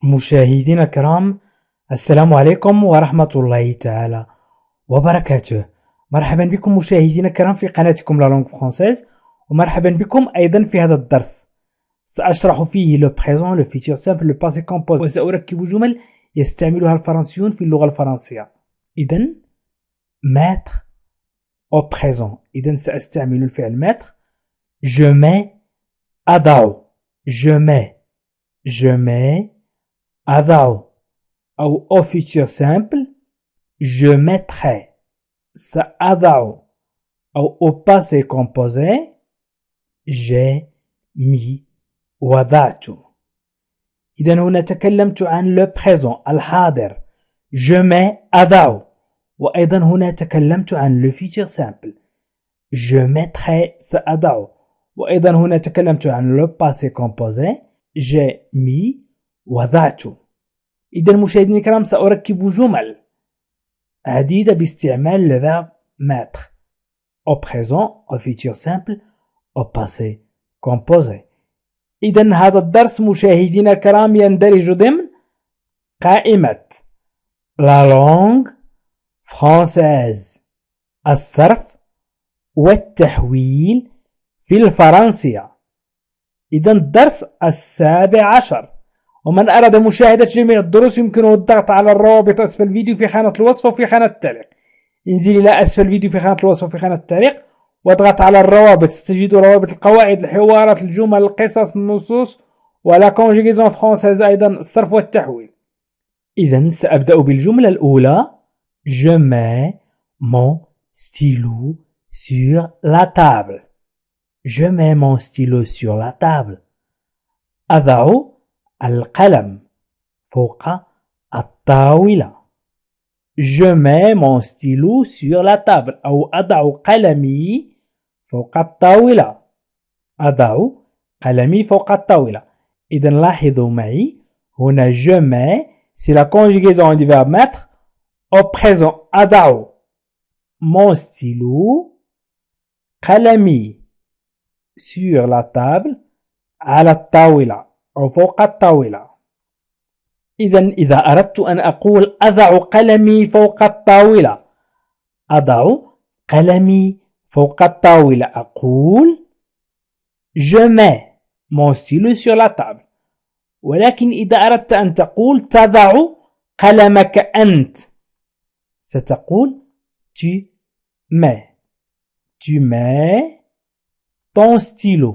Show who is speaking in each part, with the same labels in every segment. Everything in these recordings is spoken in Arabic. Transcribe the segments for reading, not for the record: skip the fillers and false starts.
Speaker 1: مشاهدينا الكرام، السلام عليكم ورحمة الله تعالى وبركاته. مرحبا بكم مشاهدينا الكرام في قناتكم لا لونغ فرونسيز، ومرحبا بكم أيضا في هذا الدرس. سأشرح فيه لو بريزون، لو فيتور سامبل، لو باسي كومبوز، وسأركب جمل يستعملها الفرنسيون في اللغة الفرنسية. إذن ماتر أو بريزون، إذن سأستعمل الفعل ماتر. je mets أضع، je mets أضع، أو au futur simple je mettrai، سأضع، أو au passé composé j'ai mis، وضعت. إذا هنا تكلمت عن le présent الحاضر je mets أضع، وأيضا هنا تكلمت عن le futur simple je mettrai سأضع، وأيضا هنا تكلمت عن le passé composé j'ai mis وضعت. إذا مشاهدينا الكرام سأركب جمل عديدة باستعمال le verbe mettre au présent، au futur simple، au passé composé. إذا هذا الدرس مشاهدينا الكرام يندرج ضمن قائمة la langue française، الصرف والتحويل في الفرنسية. إذا الدرس 17. ومن أراد مشاهدة جميع الدروس يمكنه الضغط على الروابط أسفل الفيديو في خانة الوصف وفي خانة التعليق. انزل إلى أسفل الفيديو في خانة الوصف وفي خانة التعليق واضغط على الروابط، ستجد روابط القواعد، الحوارات، الجمل، القصص، النصوص، ولا كونجيغيزون فرونسيز، أيضا الصرف والتحويل. إذا سأبدأ بالجملة الأولى je mets mon stylo sur la table. je mets mon stylo sur la table. أضع القلم فوق الطاولة. je mets mon stylo sur la table، أو أضع قلمي فوق الطاولة. أضع قلمي فوق الطاولة. إذا لاحظوا معي هنا je mets c'est la conjugaison du verbe mettre au présent. أضع mon stylo قلمي sur la table على الطاولة أو فوق الطاولة. إذا أردت أن أقول أضع قلمي فوق الطاولة، أضع قلمي فوق الطاولة، أقول je mets mon stylo sur la table. ولكن إذا أردت أن تقول تضع قلمك أنت ستقول tu mets ton stylo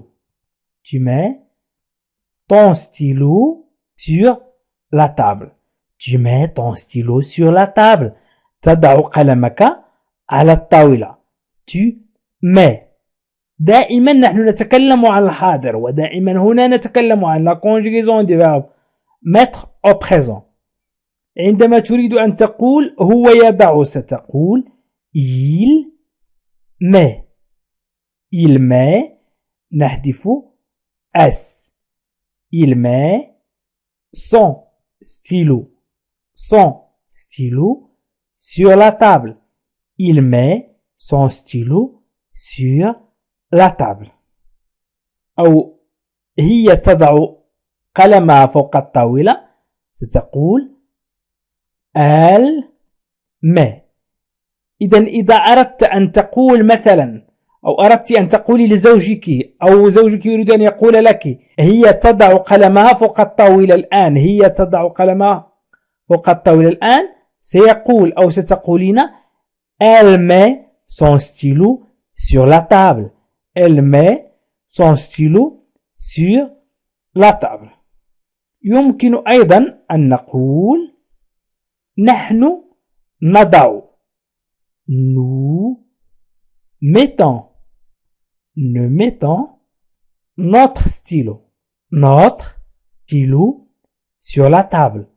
Speaker 1: sur la table. tu mets ton stylo sur la table. تضع قلمك على الطاولة. tu mets. دائما نحن نتكلم عن الحاضر، ودائما هنا نتكلم عن la conjugaison du verbe mettre au présent. عندما تريد أن تقول هو يضع ستقول il met نحذف s. il met son stylo sur la table. il met son stylo sur la table. أو هي تضع قلمها فوق الطاولة ستقول elle met. إذا أردت أن تقول مثلا، أو أردت أن تقولي لزوجك أو زوجك يريد أن يقول لك هي تضع قلمها فوق الطاولة الآن، هي تضع قلمها فوق الطاولة الآن، سيقول أو ستقولين elle met son stylo sur la table. elle met son stylo sur la table. يمكن أيضا أن نقول نحن نضع nous mettons notre stylo sur la table.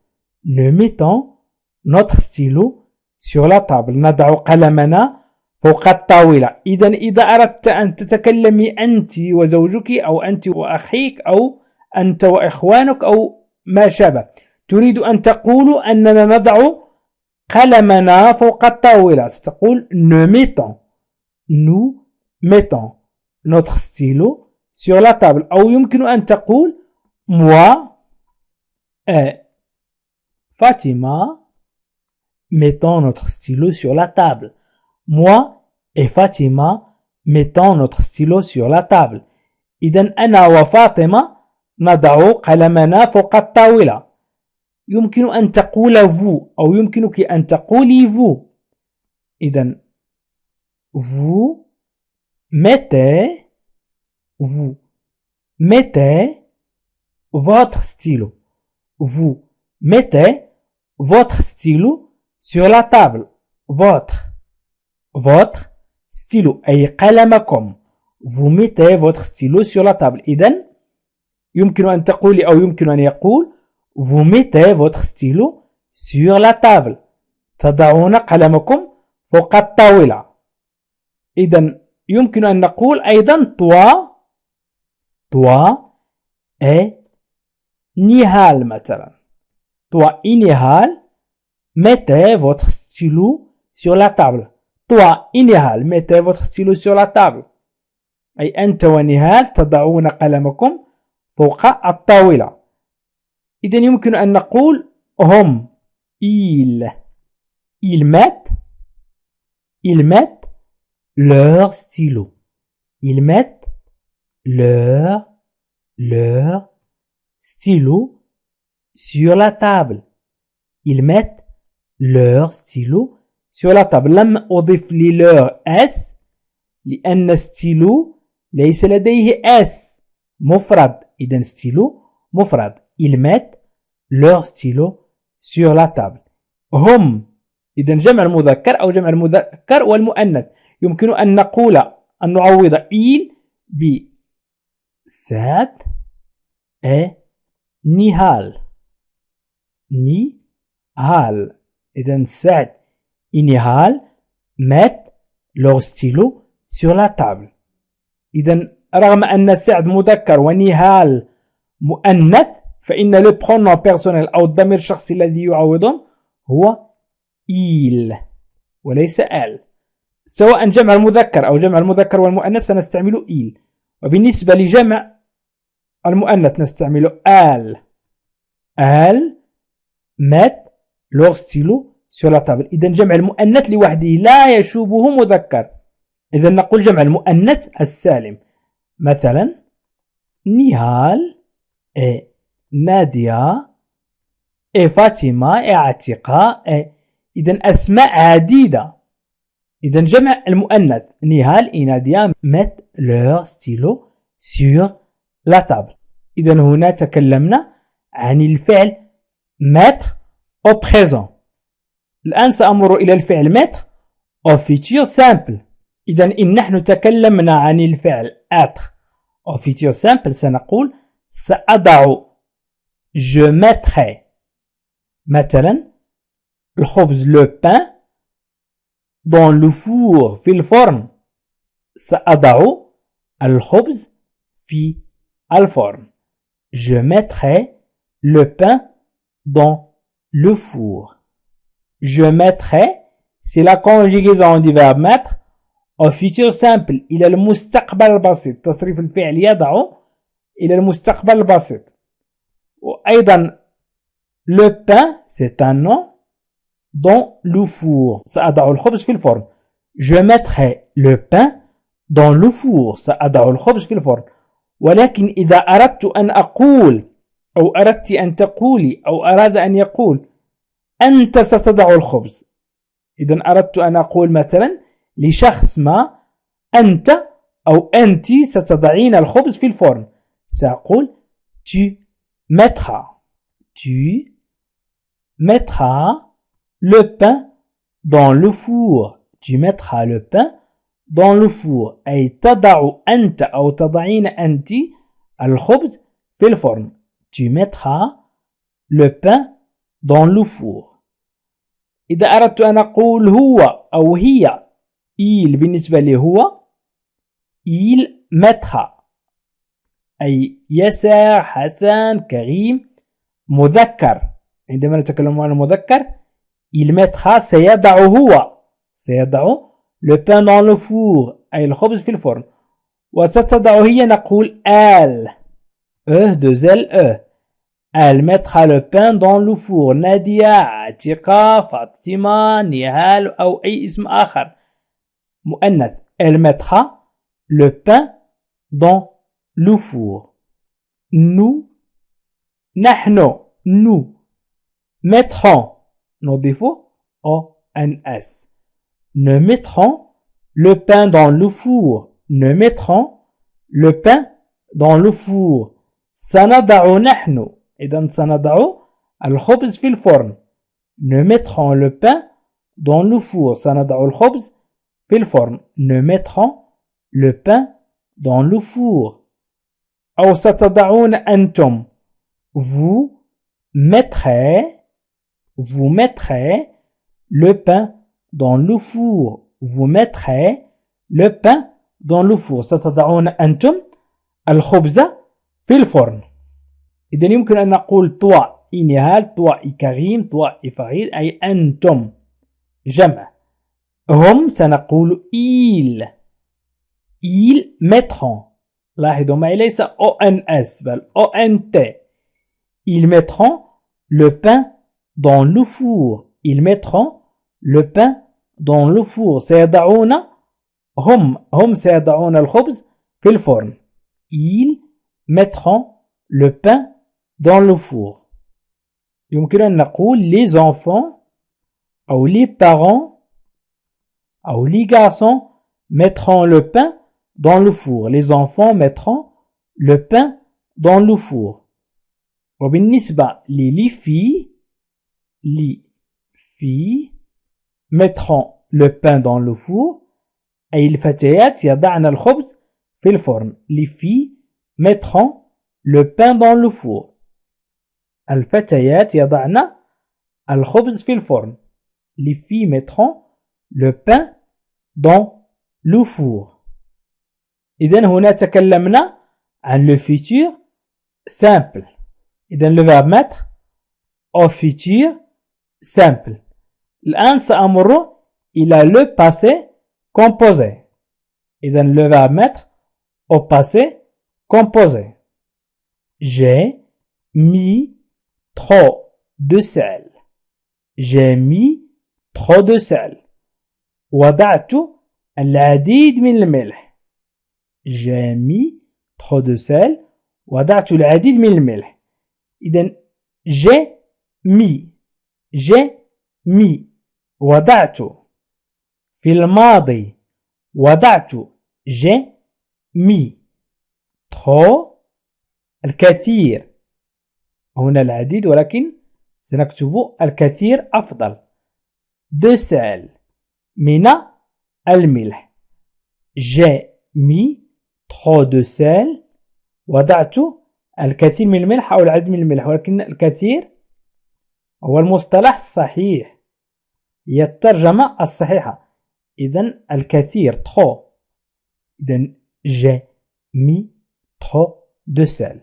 Speaker 1: nous mettons notre stylo sur la table. نضع قلمنا فوق الطاولة. إذا أردت أن تتكلمي أنت وزوجك، أو أنت وأخيك، أو أنت وإخوانك، أو ما شابه، تريد أن تقول أننا نضع قلمنا فوق الطاولة، ستقول nous mettons notre stylo sur la table. أو يمكن أن تقول moi et Fatima, mettons notre stylo sur la table. Moi et Fatima, mettons notre stylo sur la table. إذن أنا وفاطمة نضع قلمنا فوق الطاولة. يمكن أن تقول vous أو يمكنك أن تقولي vous. إذن vous mettez votre stylo. Vous mettez votre stylo sur la table. Votre stylo أي قلمكم. Vous mettez votre stylo sur la table. إذن يمكن أن تقولي أو يمكن أن يقول vous mettez votre stylo sur la table. تضعون قلمكم فوق الطاولة. إذن يمكن أن نقول أيضا toi et Nihal مثلا. Toi et Nihal, mettez votre stylo sur la table. Toi et Nihal, mettez votre stylo sur la table. أي أنت ونهال تضعون قلمكم فوق الطاولة. إذن يمكن أن نقول هم ils mettent leur stylo. Ils mettent leur stylo sur la table. Ils mettent leur stylo sur la table. لم أضف leur s لأن stylo ليس لديه s مفرد. إذن stylo مفرد. Ils mettent leur stylo sur la table. هم إذن جمع المذكر أو جمع المذكر والمؤنث. يمكن أن نقول أن نعوض il ب Saad et Nihal. إذن Saad et Nihal mettent leur stylo sur la table. إذن رغم أن سعد مذكر ونهال مؤنث فإن le pronom personnel أو الضمير الشخصي الذي يعوضهم هو il وليس elle. سواء جمع المذكر أو جمع المذكر والمؤنث فنستعمل il. وبالنسبة لجمع المؤنث نستعمل elle met leur stylo sur la table. إذن جمع المؤنث لوحده لا يشوبه مذكر. إذن نقول جمع المؤنث السالم. مثلا نهال et نادية et فاطمة et عتيقة إذن أسماء عديدة. إذن جمع المؤنث نهال et نادية mettent leur stylo sur la table. إذن هنا تكلمنا عن الفعل mettre au présent. الآن سأمر إلى الفعل mettre au futur simple. إذن إن نحن تكلمنا عن الفعل être au futur simple سنقول سأضع je mettrai مثلا الخبز le pain dans le four في الفرن. سأضع الخبز في الفرن. Je mettrai le pain dans le four. Je mettrai, c'est la conjugaison du verbe mettre au futur simple إلى المستقبل البسيط. تصريف الفعل يضع إلى المستقبل البسيط. وأيضا le pain c'est un nom dans le four. سأضع الخبز في الفرن. Je mettrai le pain dans le four. سأضع الخبز في الفرن. ولكن إذا أردت أن أقول أو أردت أن تقولي أو أراد أن يقول أنت ستضع الخبز. إذن أردت أن أقول مثلا لشخص ما أنت أو أنت ستضعين الخبز في الفرن. سأقول tu mettras le pain dans le four. Tu mettras le pain dans le four. أي تضع أنت أو تضعين أنت الخبز في الفرن. Tu mettras le pain dans le four. إذا أردت أن أقول هو أو هي il بالنسبة لي هو il mettra أي يسار حسن كريم مذكر. عندما نتكلم عن المذكر il mettra سيضع هو سيضع le pain dans le four أي الخبز في الفرن. وستضع هي نقول elle deux L Elle mettra le pain dans le four. نادية، عتيقة، فاطمة، نهال أو أي اسم آخر مؤنث. Elle mettra le pain dans le four. Nous, نحن، nous mettrons، نضيف ONS. Ne mettrons le pain dans le four. Ne mettrons le pain dans le four. سنضع نحن، إذا سنضع الخبز في الفرن. Ne mettrons le pain dans le four. سنضع الخبز في الفرن. Ne mettrons le pain dans le four. أو ستضعون أنتم. Vous mettrez le pain dans le four. Vous mettrez le pain dans le four. ستضعون أنتم الخبز في الفرن. إذا يمكن أن نقول toi إنهال، toi إكريم، toi إفريد، أي أنتم جمع. هم سنقول ils mettront. لاحظوا معي ليس ONS بل ONT. Ils mettront le pain dans le four. Ils mettront le pain dans le four. سيضعون هم سيضعون الخبز في الفرن. Ils mettront le pain dans le four. يمكن أن نقول les enfants أو les parents أو les garçons mettront le pain dans le four. Les enfants mettront le pain dans le four. وبالنسبة les filles mettront le pain dans le four. أي الفتيات يضعن الخبز في الفرن. Les filles mettront le pain dans le four. الفتيات يضعن الخبز في الفرن. Les filles mettront le pain dans le four. إذن هنا تكلمنا عن le futur simple. إذن le verbe mettre au futur simple. الآن سأمر إلى le passé composé. إذن le verbe mettre au passé composé. J'ai mis trop de sel. J'ai mis trop de sel. وضعت العديد من الملح. J'ai mis trop de sel. وضعت العديد من الملح. إذن j'ai mis وضعت. في الماضي وضعت j'ai mis trop الكثير. هنا العديد ولكن سنكتب الكثير أفضل. de sel من الملح. j'ai mis trop de sel. وضعت الكثير من الملح أو العديد من الملح، ولكن الكثير هو المصطلح الصحيح، هي الترجمة الصحيحة. إذن الكثير trop. إذن j'ai mis trop de sel.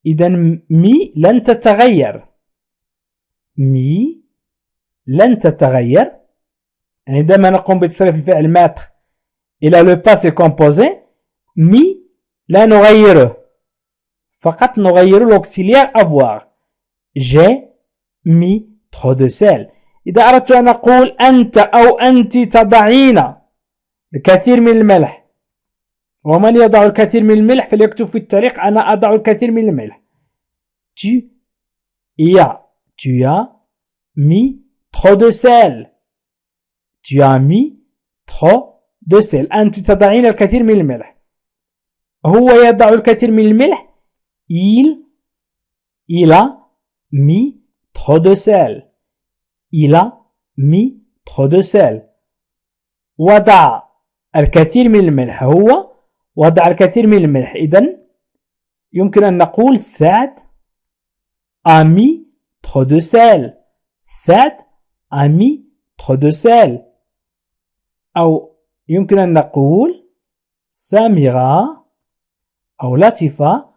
Speaker 1: إذن مي لن تتغير. مي لن تتغير، يعني عندما نقوم بتصريف الفعل ماتر إلى لو باسي كومبوزي، مي لا نغيره، فقط نغير l'auxiliaire avoir. j'ai mis trop de sel. إذا أردت أن أقول أنت أو أنت تضعين الكثير من الملح، ومن يضع الكثير من الملح فليكتب في التعليق أنا أضع الكثير من الملح. tu as mis trop de sel. tu as mis trop de sel. أنت تضعين الكثير من الملح. هو يضع الكثير من الملح. il a mis trop de sel. il a mis trop de sel. وضع الكثير من الملح. هو وضع الكثير من الملح. إذن يمكن أن نقول سعد a mis trop de sel. سعد a mis trop de sel. أو يمكن أن نقول سامرة أو لطيفة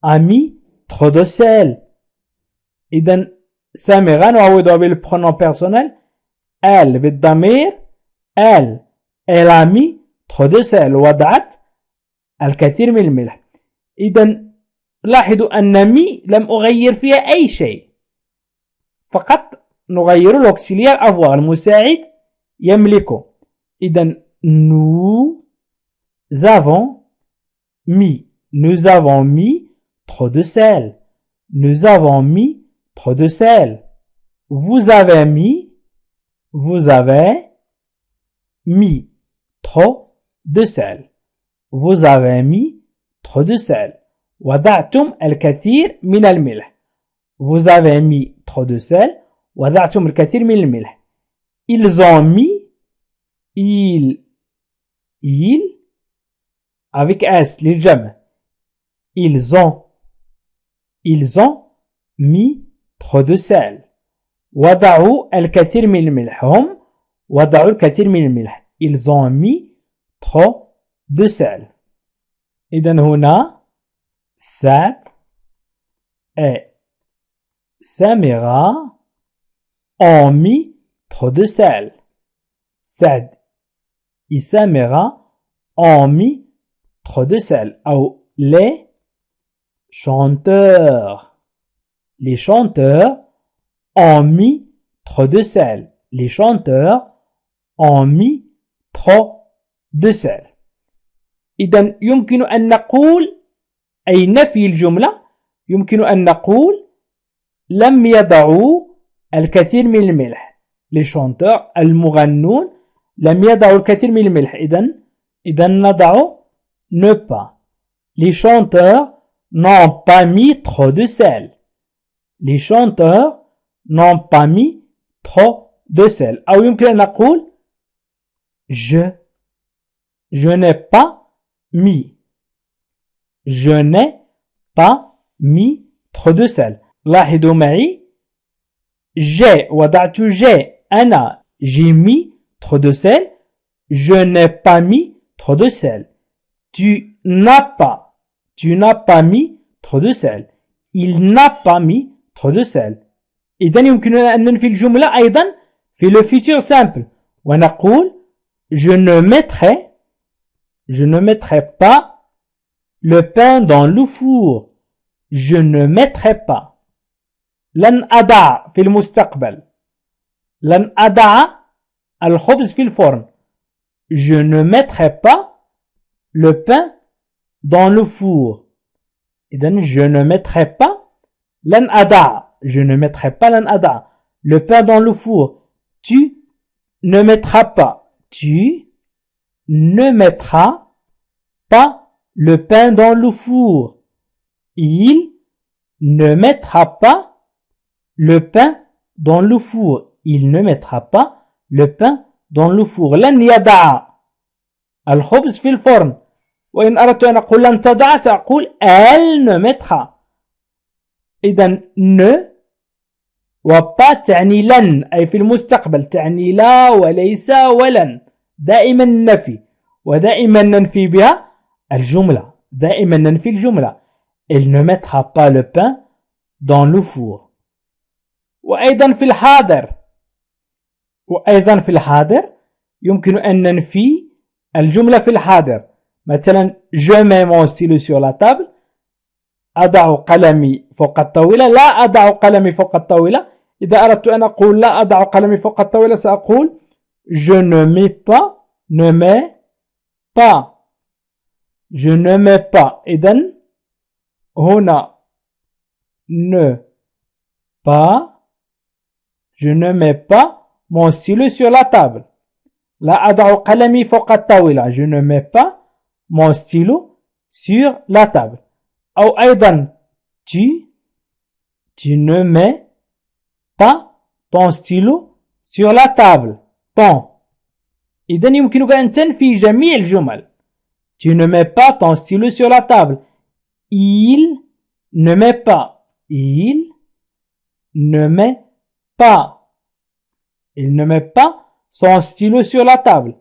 Speaker 1: a mis trop de sel. إذن سامرة نعوضها بالpronom personnel elle بالضمير elle a mis trop de sel. وضعت الكثير من الملح. إذن لاحظوا أن مي لم أغير فيها أي شيء، فقط نغير الأوكسيليار أفوار المساعد يملكه. إذن nous avons mis trop de sel. Nous avons mis trop de sel. Vous avez mis trop de sel. Vous avez mis trop de sel. وضعتم الكثير من الملح. Vous avez mis trop de sel. وضعتم الكثير من الملح. Ils ont mis avec S للجمع. Ils ont mis trop de sel. وضعوا الكثير من الملح. هم وضعوا الكثير من الملح. Ils ont mis trop de sel. إذن هنا Saad et Samira ont mis trop de sel. Saad et Samira ont mis trop de sel. Ou les chanteurs ont mis trop de sel. Les chanteurs ont mis trop de sel. إذن يمكن أن نقول أي نفي الجملة، يمكن أن نقول لم يضعوا الكثير من الملح. les chanteurs المغنون لم يضعوا الكثير من الملح. إذن نضع ne pas. les chanteurs n'ont pas mis trop de sel. les chanteurs n'ont pas mis trop de sel. أو يمكن أن نقول je n'ai pas mis. Je n'ai pas mis trop de sel. لاحظوا معي j'ai وضعت j'ai أنا j'ai mis trop de sel. Je n'ai pas mis trop de sel. Tu n'as pas mis trop de sel. Il n'a pas mis trop de sel. إذن يمكننا أن ننفي الجملة أيضا في le futur simple ونقول je ne mettrai pas le pain dans le four. Je ne mettrai pas. لن أضع في المستقبل. لن أضع الخبز في الفرن. Je ne mettrai pas le pain dans le four. إذن je ne mettrai pas لن أضع. Je ne mettrai pas لن أضع le pain dans le four. Tu ne mettras pas. Tu ne mettras pas le pain dans le four. Il ne mettra pas le pain dans le four. Il ne mettra pas le pain dans le four. لن يضع الخبز في الفرن. وإن أردت أن أقول لن تضع سأقول elle ne mettra. إذن ne وبا تعني لن أي في المستقبل تعني لا وليس ولن. دائما نفي ودائما ننفي بها الجملة. دائما ننفي الجملة. Elle ne mettra pas le pain dans le four. وأيضا في الحاضر يمكن أن ننفي الجملة في الحاضر. مثلا je mets mon stylo sur la table. أضع قلمي فوق الطاولة. لا أضع قلمي فوق الطاولة. إذا أردت أن أقول لا أضع قلمي فوق الطاولة سأقول je ne mets pas je ne mets pas. إذن هنا ne pas. Je ne mets pas mon stylo sur la table. لا أضع قلمي فوق الطاولة. Je ne mets pas mon stylo sur la table. أو أيضا tu ne mets pas ton stylo sur la table. ton. إذن يمكنك أن تنفي جميع الجمل. Tu ne mets pas ton stylo sur la table. Il ne met pas. Il ne met pas. Il ne met pas son stylo sur la table.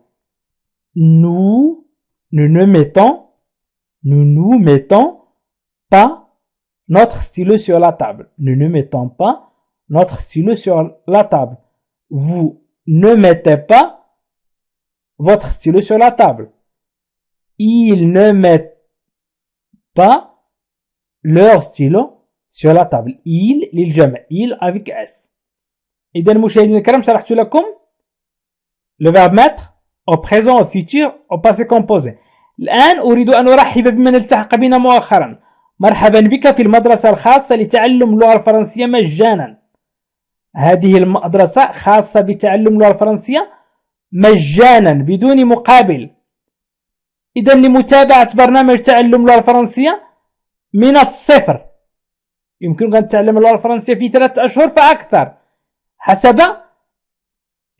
Speaker 1: Nous ne mettons pas notre stylo sur la table. Nous ne mettons pas notre stylo sur la table. Vous ne mettez pas votre stylo sur la table. Il ne met pas leur stylo sur la table. Il للجمع. Il avec S. إذا مشاهدينا الكرام شرحت لكم le verbe mettre au présent, au futur, au passé composé. الآن أريد أن أرحب بمن التحق بنا مؤخرا. مرحبا بك في المدرسة الخاصة لتعلم اللغة الفرنسية مجانا. هذه المدرسة خاصة بتعلم اللغة الفرنسية مجانا بدون مقابل. إذا لمتابعة برنامج تعلم اللغة الفرنسية من الصفر يمكنك أن تتعلم اللغة الفرنسية في 3 أشهر فأكثر حسب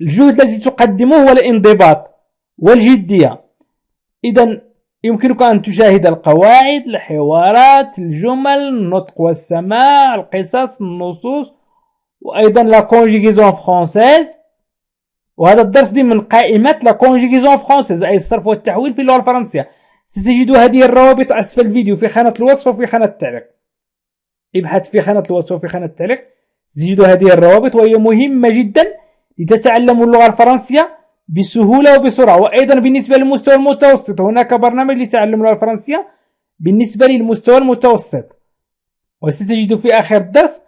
Speaker 1: الجهد الذي تقدمه والانضباط والجدية. إذا يمكنك أن تشاهد القواعد، الحوارات، الجمل، النطق والسماع، القصص، النصوص، وأيضا لا كونجيغيزون فرونسيز. وهذا الدرس ضمن قائمة لا كونجيغيزون فرونسيز أي الصرف والتحويل في اللغة الفرنسية. ستجد هذه الروابط أسفل الفيديو في خانة الوصف وفي خانة التعليق. ابحث في خانة الوصف وفي خانة التعليق تجد هذه الروابط، وهي مهمة جدا لتتعلموا اللغة الفرنسية بسهولة وبسرعة. وأيضا بالنسبة للمستوى المتوسط هناك برنامج لتعلم اللغة الفرنسية بالنسبة للمستوى المتوسط. وستجد في آخر الدرس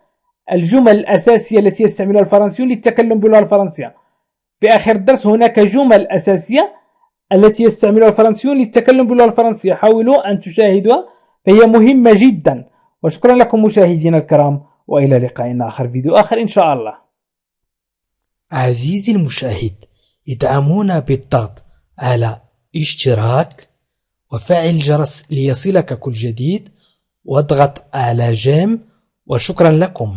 Speaker 1: الجمل الأساسية التي يستعملها الفرنسيون للتكلم باللغة الفرنسية. في آخر الدرس هناك جمل أساسية التي يستعملها الفرنسيون للتكلم باللغة الفرنسية. حاولوا أن تشاهدوها فهي مهمة جدا. وشكرا لكم مشاهدينا الكرام، وإلى لقاء آخر فيديو آخر إن شاء الله.
Speaker 2: عزيزي المشاهد، ادعمونا بالضغط على اشتراك وفعل الجرس ليصلك كل جديد، واضغط على جيم، وشكرا لكم.